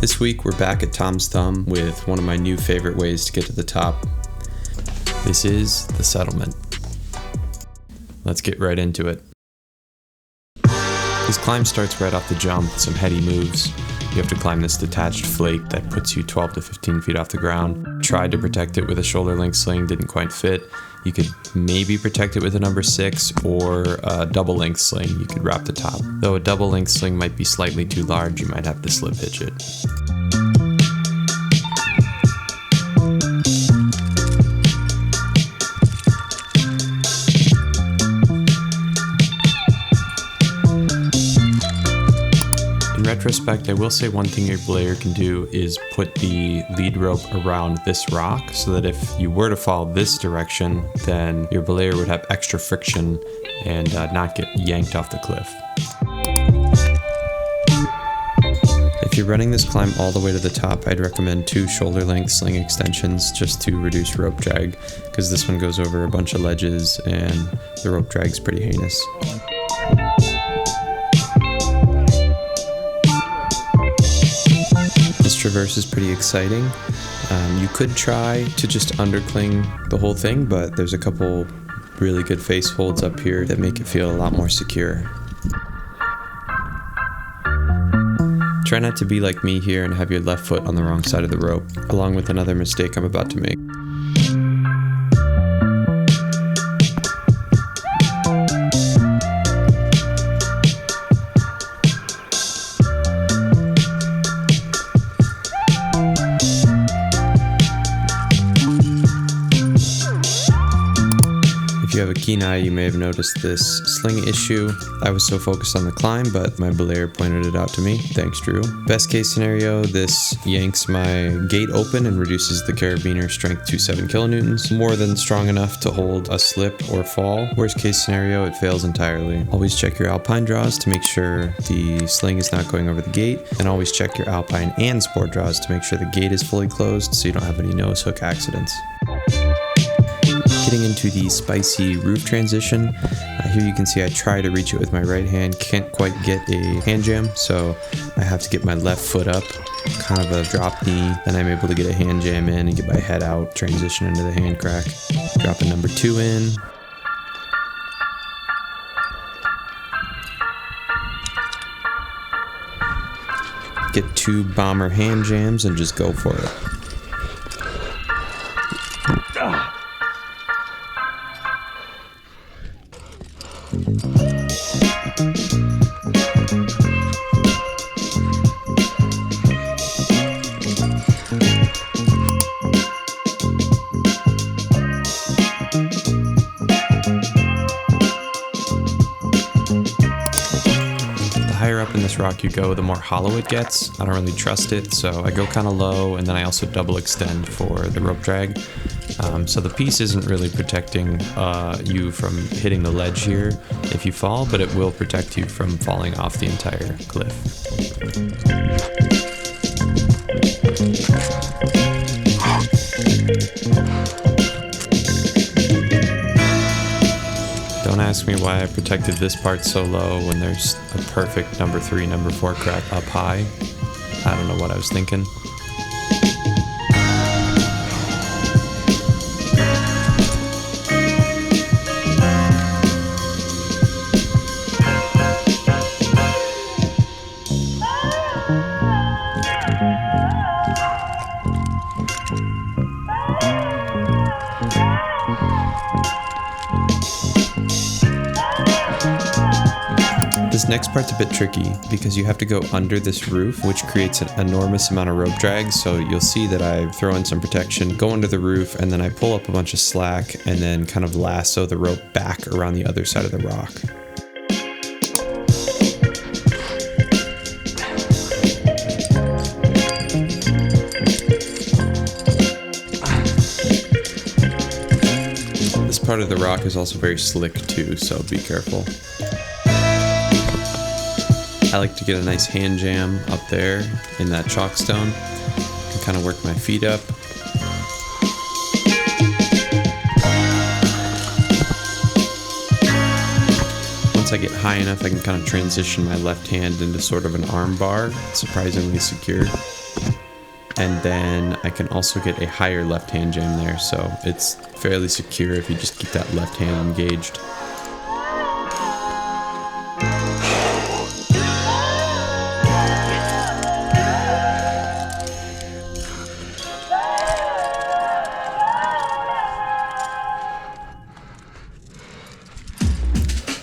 This week we're back at Tom's Thumb with one of my new favorite ways to get to the top. This is the settlement. Let's get right into it. This climb starts right off the jump with some heady moves. You have to climb this detached flake that puts you 12 to 15 feet off the ground. Tried to protect it with a shoulder length sling, didn't quite fit. You could maybe protect it with a number 6 or a double length sling. You could wrap the top. Though a double length sling might be slightly too large, you might have to slip hitch it. In retrospect, I will say one thing your belayer can do is put the lead rope around this rock so that if you were to fall this direction, then your belayer would have extra friction and not get yanked off the cliff. If you're running this climb all the way to the top, I'd recommend 2 shoulder length sling extensions just to reduce rope drag, because this one goes over a bunch of ledges and the rope drag's pretty heinous. This traverse is pretty exciting. You could try to just undercling the whole thing, but there's a couple really good face holds up here that make it feel a lot more secure. Try not to be like me here and have your left foot on the wrong side of the rope, along with another mistake I'm about to make. If you have a keen eye, you may have noticed this sling issue. I was so focused on the climb, but my belayer pointed it out to me. Thanks, Drew. Best case scenario, this yanks my gate open and reduces the carabiner strength to 7 kilonewtons, more than strong enough to hold a slip or fall. Worst case scenario, it fails entirely. Always check your alpine draws to make sure the sling is not going over the gate, and always check your alpine and sport draws to make sure the gate is fully closed so you don't have any nose hook accidents. Getting into the spicy roof transition, here you can see I try to reach it with my right hand, can't quite get a hand jam, so I have to get my left foot up, kind of a drop knee, then I'm able to get a hand jam in and get my head out, transition into the hand crack, drop a number 2 in. Get 2 bomber hand jams and just go for it. The higher up in this rock you go, the more hollow it gets. I don't really trust it, so I go kind of low, and then I also double extend for the rope drag. So the piece isn't really protecting you from hitting the ledge here if you fall, but it will protect you from falling off the entire cliff. Don't ask me why I protected this part so low when there's a perfect number 3, number 4 crack up high. I don't know what I was thinking. This next part's a bit tricky because you have to go under this roof, which creates an enormous amount of rope drag. So you'll see that I throw in some protection, go under the roof, and then I pull up a bunch of slack and then kind of lasso the rope back around the other side of the rock. This part of the rock is also very slick too, so be careful. I like to get a nice hand jam up there in that chalk stone and kind of work my feet up. Once I get high enough, I can kind of transition my left hand into sort of an arm bar. It's surprisingly secure. And then I can also get a higher left hand jam there, so it's fairly secure if you just keep that left hand engaged.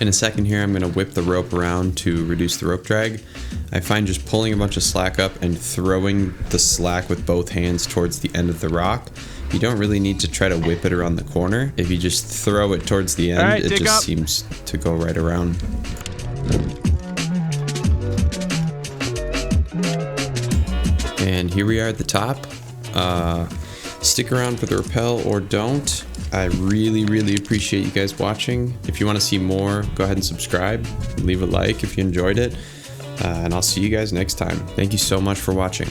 In a second here, I'm going to whip the rope around to reduce the rope drag. I find just pulling a bunch of slack up and throwing the slack with both hands towards the end of the rock, you don't really need to try to whip it around the corner. If you just throw it towards the end, it just seems to go right around. And here we are at the top. Stick around for the rappel or don't. I really appreciate you guys watching. If you want to see more, go ahead and subscribe. Leave a like if you enjoyed it. And I'll see you guys next time. Thank you so much for watching.